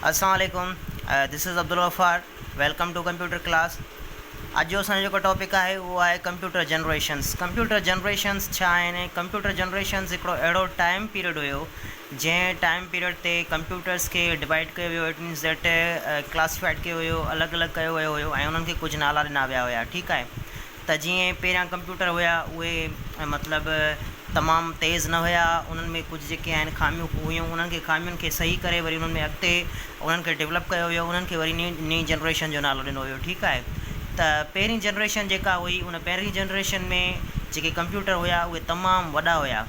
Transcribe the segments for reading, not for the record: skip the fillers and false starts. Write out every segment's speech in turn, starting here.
अस्सलाम वालेकुम, this is Abdul Ghaffar. Welcome to computer class. अॼु जो असांजो जेको टॉपिक आहे उहो आहे कंप्यूटर जनरेशन्स। कंप्यूटर जनरेशन्स छा आहिनि? कंप्यूटर जनरेशन्स हिकिड़ो अहिड़ो टाइम पीरियड हुयो जंहिं टाइम पीरियड ते कंप्यूटर्स खे डिवाइड कयो वियो। इट मीन्स दैट क्लासीफाइड कयो हुयो, अलॻि अलॻि कयो वियो हुयो ऐं उन्हनि खे कुझु नाला ॾिना विया हुया। ठीकु आहे, त जीअं पहिरियां कंप्यूटर हुया उहे मतिलबु तमामु तेज़ न हुया, उन्हनि में कुझु जेके आहिनि खामियूं हुयूं, उन्हनि खे खामियुनि खे सही करे वरी उन्हनि में अॻिते उन्हनि खे डेवलप कयो वियो, उन्हनि खे वरी नई जनरेशन जो नालो ॾिनो वियो। ठीकु आहे, त पहिरीं जनरेशन जेका हुई उन पहिरीं जनरेशन में जेके कंप्यूटर हुया उहे तमामु वॾा हुया।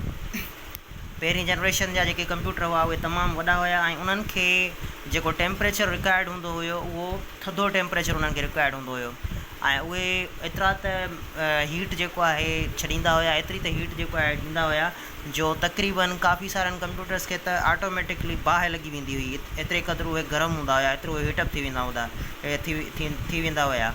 पहिरीं जनरेशन जा जेके कंप्यूटर हुआ उहे तमामु वॾा हुया ऐं उन्हनि खे जेको टेम्परेचर रिक्वायर्ड हूंदो हुयो उहो थधो टेम्परेचर उन्हनि खे रिक्वायर्ड हूंदो हुयो ऐं उहे एतिरा त हीट जेको आहे छॾींदा हुया, एतिरी त हीट जेको आहे ॾींदा हुया जो तक़रीबन काफ़ी सारनि कंप्यूटर्स खे त ऑटोमेटिकली बाहि लॻी वेंदी हुई। एतिरे क़दुरु उहे गरम हूंदा हुया, एतिरो हीटअप थी वेंदा हुया।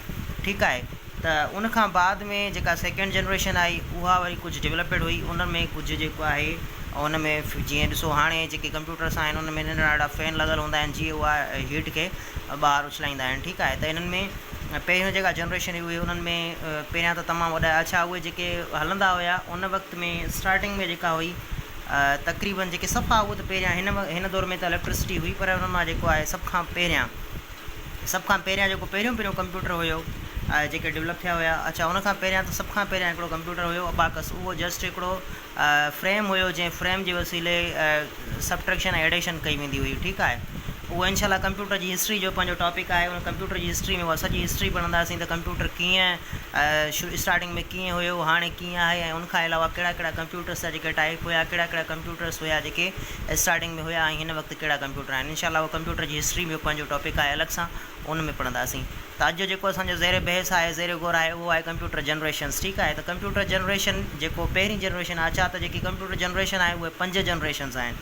ठीकु आहे, त उन खां बाद में जेका सेकेंड जनरेशन आई उहा वरी कुझु डेवलपड हुई। उन में कुझु जेको आहे उन में जीअं ॾिसो हाणे जेके कंप्यूटर्स आहिनि उन में नंढा नंढा फैन लॻल हूंदा आहिनि जीअं उहा हीट खे ॿाहिरि उछलाईंदा आहिनि। ठीकु आहे, त इन्हनि में पहिरियों जेका जनरेशन हुई उन्हनि में पहिरियां त तमामु वॾा अच्छा उहे जेके हलंदा हुया उन वक़्त में स्टार्टिंग में जेका हुई तक़रीबन जेके सफ़ा उहे त पहिरियां हिन दौर में त इलेक्ट्रिसिटी हुई, पर उन मां जेको आहे सभ खां पहिरियां जेको पहिरियों कंप्यूटर हुयो जेके डेवलप थिया हुया। अच्छा, उन खां पहिरियां त सभ खां पहिरियां हिकिड़ो कंप्यूटर हुयो अबाकस। उहो जस्ट हिकिड़ो फ्रेम हुयो जंहिं फ्रेम जे वसीले सबट्रैक्शन ऐं एडिशन कई वेंदी हुई। ठीकु आहे, उहो इंशाल्लाह कंप्यूटर जी हिस्ट्री जो पंहिंजो टॉपिक आहे। उन कंप्यूटर जी हिस्ट्री में उहा सॼी हिस्ट्री पढ़ंदासीं त कंप्यूटर कीअं स्टार्टिंग में कीअं हुयो, हाणे कीअं आहे ऐं उनखां अलावा कहिड़ा कहिड़ा कंप्यूटर्स जा जेके टाइप हुया, कहिड़ा कहिड़ा कंप्यूटर्स हुया जेके स्टार्टिंग में हुया ऐं हिन वक़्तु कहिड़ा कंप्यूटर आहिनि। इंशाल्लाह उहो कंप्यूटर जी हिस्ट्री में पंहिंजो टॉपिक आहे, अलॻि सां उन में पढ़ंदासीं। त अॼु जेको असांजो ज़ेर बहस आहे, ज़ेर गौर आहे, उहो आहे कंप्यूटर जनरेशन्स। ठीकु आहे, त कंप्यूटर जनरेशन जेको पहिरीं जनरेशन आहे, छा त जेकी कंप्यूटर जनरेशन आहे उहे 5 जनरेशन्स आहिनि।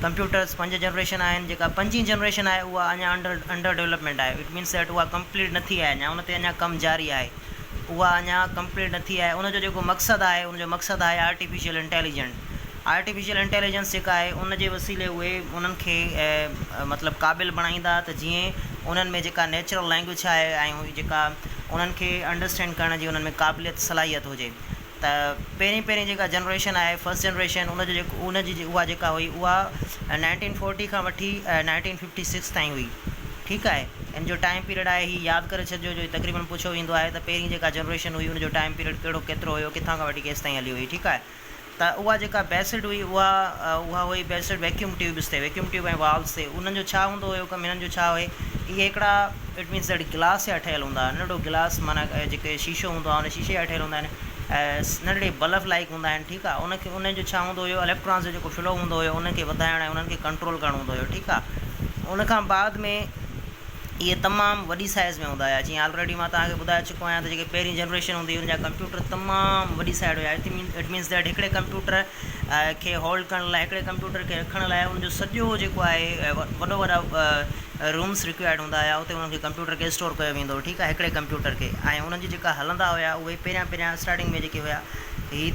कंप्यूटर्स 5 जनरेशन आहिनि। जेका 5वीं जनरेशन आहे उहा अञा अंडर डेवलपमेंट आहे। इट मीन्स दैट उहा कंप्लीट न थी आहे, अञा उन ते अञा कमु जारी आहे, उहा अञा कंप्लीट न थी आहे। उनजो जेको मक़सदु आहे आहे आर्टिफिशियल इंटेलिजेंस जेका आहे उन जे वसीले उहे उन्हनि खे मतिलबु क़ाबिल बणाईंदा त जीअं उन्हनि में जेका नेचुरल लैंग्वेज आहे ऐं जेका उन्हनि खे अंडरस्टैंड करण जी उन्हनि में क़ाबिलियत सलाहियत हुजे। त पहिरीं जेका जनरेशन आहे फर्स्ट जनरेशन उनजी उहा जेका हुई उहा 1940 खां वठी 1956 ताईं हुई। ठीकु आहे, इन जो टाइम पीरियड आहे ही यादि करे छॾिजो जो तक़रीबन पुछो वेंदो आहे त पहिरीं जेका जनरेशन हुई उनजो टाइम पीरियड केतिरो हुयो, किथां खां वठी केसि ताईं हली हुई। ठीकु आहे, त उहा जेका बेसिड हुई उहा हुई बेसिड वैक्यूम ट्यूब्स ते, वैक्यूम ट्यूब ऐं वाल्व्स ते। उन्हनि जो छा हूंदो हुयो कमु, हिननि जो छा हुए, इहे हिकिड़ा इट मीन्स दैट गिलास जा ठहियलु हूंदा, नंढो गिलास माना जेके शीशो हूंदो आहे उन शीशे जा ठहियलु हूंदा आहिनि, नंढड़े बल्ब लाइक हूंदा आहिनि। ठीकु आहे, उनजो छा हूंदो हुयो, इलेक्ट्रॉन्स जो जेको फ्लो हूंदो हुयो उनखे वधाइण ऐं उन्हनि खे कंट्रोल करणो हूंदो हुयो। ठीकु आहे, उनखां बाद में इहे तमामु वॾी साइज़ में हूंदा हुया। जीअं ऑलरेडी मां तव्हांखे ॿुधाए चुको आहियां त जेके पहिरीं जनरेशन हूंदी हुई उनजा कंप्यूटर तमामु वॾी साइड हुया। इट मीन्स दैट हिकिड़े कंप्यूटर खे होल्ड करण लाइ, हिकिड़े कंप्यूटर खे रखण लाइ उनजो सॼो जेको आहे वॾा रूम्स रिक्वायर्ड हूंदा हुया, उते उन्हनि खे कंप्यूटर खे स्टोर कयो वेंदो हो। ठीकु आहे, हिकिड़े कंप्यूटर खे, ऐं उन्हनि जी जेका हलंदा हुया उहे पहिरियां स्टार्टिंग में जेके हुया ही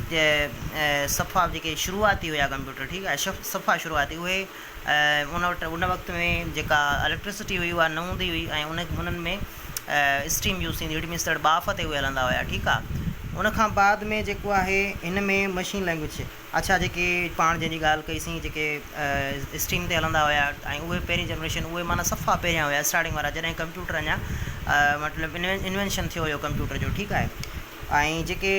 सफ़ा जेके शुरूआती हुया कंप्यूटर। ठीकु आहे, सफ़ा शुरूआती उहे उन वक़्त में जेका इलेक्ट्रिसिटी हुई उहा न हूंदी हुई ऐं उन्हनि में स्टीम यूज़ थींदी हुई। इट मीन्स दैट बाफ़ ते उहे हलंदा हुया। ठीकु आहे, उनखां बाद में जेको आहे हिन में मशीन लैंग्वेज, अच्छा जेके पाण जंहिंजी ॻाल्हि कईसीं जेके स्टीम ते हलंदा हुया ऐं उहे पहिरीं जनरेशन उहे माना सफ़ा पहिरियां हुया स्टार्टिंग वारा, जॾहिं कंप्यूटर अञा मतिलबु इन्वेंशन थियो हुयो कंप्यूटर जो। ठीकु आहे, ऐं जेके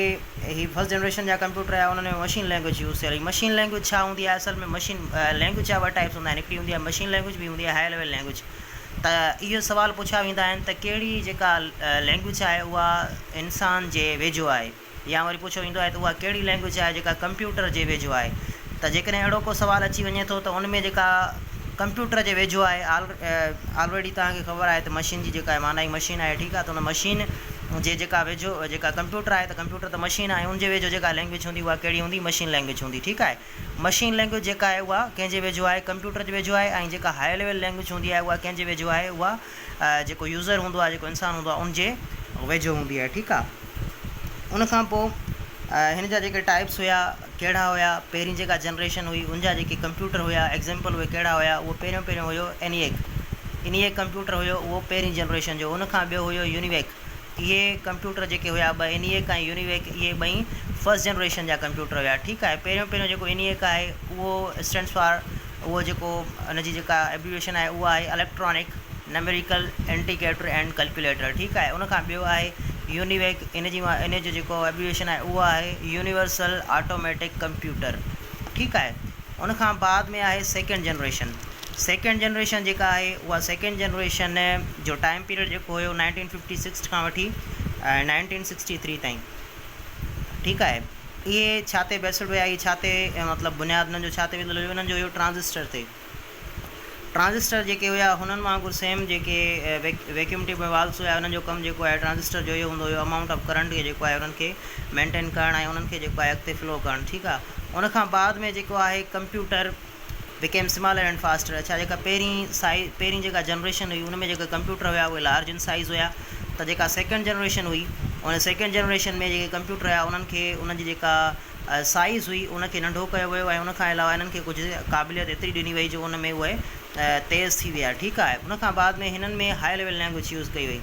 ही फर्स्ट जनरेशन जा कंप्यूटर आहे उन्हनि में मशीन लैंग्वेज यूज़ थियल हुई। मशीन लैंग्वेज छा हूंदी आहे, असल में मशीन लैंग्वेज जा ॿ टाइप्स हूंदा आहिनि, हिकिड़ी हूंदी आहे मशीन लैंग्वेज, ॿी हूंदी आहे हाई लेवल लैंग्वेज। त इहो सुवाल पुछा वेंदा आहिनि त कहिड़ी जेका लैंग्वेज आहे उहा इंसान जे वेझो आहे, या वरी पुछो वेंदो आहे त उहा कहिड़ी लैंग्वेज आहे जेका कंप्यूटर जे वेझो आहे। त जेकॾहिं अहिड़ो को सुवाल अची वञे थो त उन में जेका कंप्यूटर जे वेझो आहे ऑलरेडी तव्हांखे ख़बर आहे त मशीन जी जेका आहे माना ई मशीन आहे। ठीकु आहे, त उन मशीन जे जेका वेझो जेका कंप्यूटर आहे त कंप्यूटर त मशीन आहे, उनजे वेझो जेका लैंग्वेज हूंदी उहा कहिड़ी हूंदी, मशीन लैंग्वेज हूंदी। ठीकु आहे, मशीन लैंग्वेज जेका आहे उहा कंहिंजे वेझो आहे, कंप्यूटर जे वेझो आहे, ऐं जेका हाई लेवल लैंग्वेज हूंदी आहे उहा कंहिंजे वेझो आहे, उहा जेको यूज़र हूंदो आहे, जेको इंसानु हूंदो आहे उनजे वेझो हूंदी आहे। ठीकु आहे, उनखां पोइ हिन जा जेके टाइप्स हुया कहिड़ा हुया, पहिरीं जेका जनरेशन हुई उनजा जेके कंप्यूटर हुया एग्ज़ाम्पल उहे कहिड़ा हुया, उहो पहिरियों हुयो ENIAC। इन कंप्यूटर हुयो उहो पहिरीं जनरेशन जो। उन खां ॿियो हुयो यूनिवेक। इहे कंप्यूटर जेके हुया ॿ इनिएक ऐं यूनिवेक, इहे ॿई फर्स्ट जनरेशन जा कंप्यूटर हुया। ठीकु आहे। पहिरियों जेको इनिएक आहे उहो स्टैंड्स फॉर, उहो जेको हुनजी जेका एब्रिविएशन आहे उहा आहे electronic numerical indicator and calculator. ठीकु आहे। उन खां ॿियो आहे यूनिवेक, इन जो जेको एब्रिविएशन आहे उहा आहे यूनिवर्सल ऑटोमेटिक कंप्यूटर। ठीकु आहे। उन खां बाद में आहे सेकेंड जनरेशन। सेकेंड जनरेशन जेका आहे उहा सेकेंड जनरेशन जो टाइम पीरियड जेको हुयो 1956 खां वठी 1963 ताईं। ठीकु आहे। इहे छा ते बेस्ड हुया, इहे छा ते मतिलबु बुनियादु उन्हनि जो छा ते विधल हुयो, उन्हनि जो हुयो ट्रांजिस्टर ते। ट्रांजिस्टर जेके हुया हुननि वांगुरु सेम जेके वैक्यूम ट्यूब में वाल्व्स हुया, उन्हनि जो कमु जेको आहे ट्रांजिस्टर जो इहो हूंदो हुयो, अमाउंट ऑफ करंट खे जेको आहे उन्हनि खे मेंटेन करणु ऐं उन्हनि खे जेको आहे अॻिते फ्लो करणु। ठीकु आहे। उन खां बाद में जेको आहे computer became smaller and faster. अच्छा, जेका पहिरीं जेका जनरेशन हुई उन में जेका कंप्यूटर हुया उहे लार्ज इन साइज़ हुया। त जेका सेकेंड जनरेशन हुई उन सेकेंड जनरेशन में जेके कंप्यूटर हुया उन्हनि खे उन्हनि जी जेका साइज़ हुई उनखे नंढो कयो वियो ऐं उनखां अलावा इन्हनि खे कुझु क़ाबिलियत एतिरी ॾिनी वई जो उन में उहे तेज़ थी विया। ठीकु आहे। उन खां बाद में हिननि में हाई लेवल लैंग्वेज यूज़ कई वई।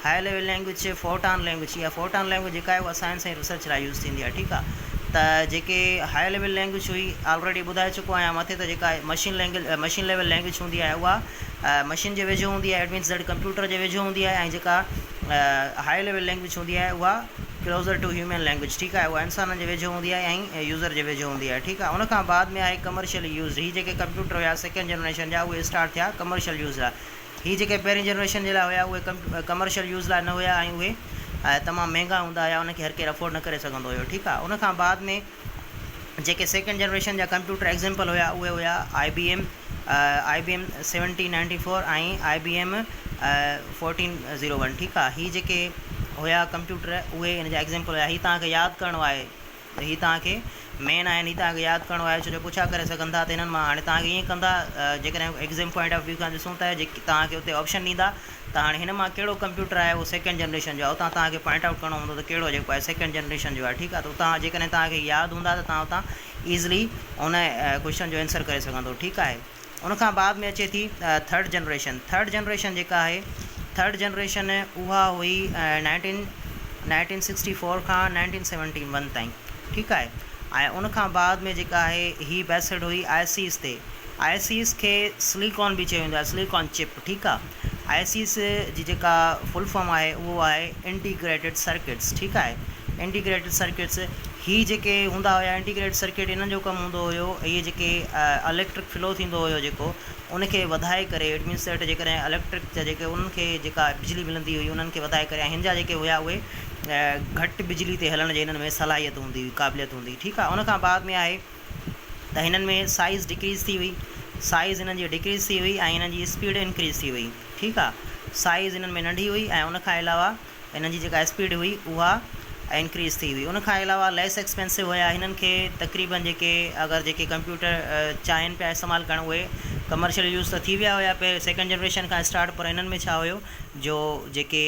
High level language Fortran language. इहा फोर्टान लैंग्वेज जेका आहे उहा साइंस ऐं रिसर्च लाइ यूज़ थींदी आहे। ठीकु आहे। त जेके हाई लेवल लैंग्वेज हुई ऑलरेडी ॿुधाए चुको आहियां मथे, त जेका मशीन लेवल लैंग्वेज हूंदी आहे उहा मशीन जे वेझो हूंदी आहे, इट मीन्स दैट कंप्यूटर जे वेझो हूंदी आहे। ऐं जेका हाई लेवल लैंग्वेज हूंदी आहे उहा क्लोज़र टू ह्यूमन लैंग्वेज। ठीकु आहे। उहा इंसाननि जे वेझो हूंदी आहे ऐं यूज़र जे वेझो हूंदी आहे। ठीकु आहे। उन खां बाद में आहे कमर्शियल यूज़। हीअ जेके कंप्यूटर हुया सेकेंड जनरेशन जा उहे स्टार्ट थिया कमर्शियल यूज़ लाइ। हीअ जेके पहिरीं जनरेशन जे लाइ हुया उहे कमर्शियल यूज़ लाइ न हुया ऐं उहे तमामु महांगा हूंदा हुया, उनखे हर केरु अफोर्ड न करे सघंदो हुयो। ठीकु आहे। उन खां बाद में जेके सेकेंड जनरेशन जा कंप्यूटर एग्ज़ाम्पल हुया उहे हुया IBM 1794 ऐं IBM 1401। ठीकु आहे। हीअ जेके हुया कंप्यूटर उहे हिन जा एग्ज़ाम्पल हुया। हीअ तव्हांखे यादि करिणो आहे, हीअ तव्हांखे मेन आहिनि, हीअ तव्हांखे यादि करिणो आहे छो जो पुछा करे सघंदा। त हिननि मां हाणे तव्हांखे ईअं कंदा, जेकॾहिं एग्ज़ाम पॉइंट ऑफ व्यू खां ॾिसूं था जेकी तव्हांखे हुते ऑप्शन ॾींदा त हाणे हिन मां कहिड़ो कंप्यूटर आहे उहो सेकेंड जनरेशन जो आहे, उतां तव्हांखे पॉइंट आउट करिणो हूंदो त कहिड़ो जेको आहे सेकेंड जनरेशन जो आहे। ठीकु आहे। त उतां जेकॾहिं तव्हांखे यादि हूंदा त तव्हां उतां ईज़िली उन क्वेश्चन जो आंसर करे सघंदो। ठीकु आहे। उन खां बाद में अचे थी थर्ड जनरेशन। थर्ड जनरेशन जेका आहे थर्ड जनरेशन उहा हुई 1964 खां 1971 ताईं। ठीकु आहे। ऐं उन खां बाद में जेका आहे ही बेस्ड हुई ICs ते। ICs खे सिलिकॉन बि चयो वेंदो आहे, सिलिकॉन चिप। ठीकु आहे। ICs जी जेका फुल फॉर्म आहे उहो आहे इंटीग्रेटेड सर्किट्स। ठीकु आहे। इंटीग्रेटेड सर्किट्स ही जेके हूंदा हुया इंटीग्रेटेड सर्किट, इन्हनि जो कमु हूंदो हुयो इहे जेके इलेक्ट्रिक फ्लो थींदो हुयो जेको उनखे वधाए करे, इट मीन्स दैट जेकॾहिं इलेक्ट्रिक जा जेके उन्हनि खे जेका बिजली मिलंदी हुई उन्हनि खे वधाए करे, ऐं हिन जा जेके हुया उहे घटि बिजली ते हलण जे हिननि में सलाहियत हूंदी हुई, क़ाबिलियत हूंदी हुई। ठीकु आहे। उन खां बाद में आहे त हिननि में साइज़ डिक्रीज़ थी हुई, साइज़ हिननि जी डिक्रीज़ थी हुई ऐं हिननि जी स्पीड इंक्रीज़ थी हुई। ठीकु आहे। साइज़ हिननि में नंढी हुई ऐं उन खां अलावा हिननि जी जेका स्पीड हुई उहा इंक्रीज़ थी हुई। उन खां अलावा लेस एक्सपेंसिव हुया। हिननि खे तक़रीबन जेके अगरि जेके कंप्यूटर चाहिनि पिया इस्तेमालु करणु उहे कमर्शियल यूज़ त थी विया हुया पे सेकेंड जनरेशन खां स्टार्ट, पर हिननि में छा हुयो जो जेके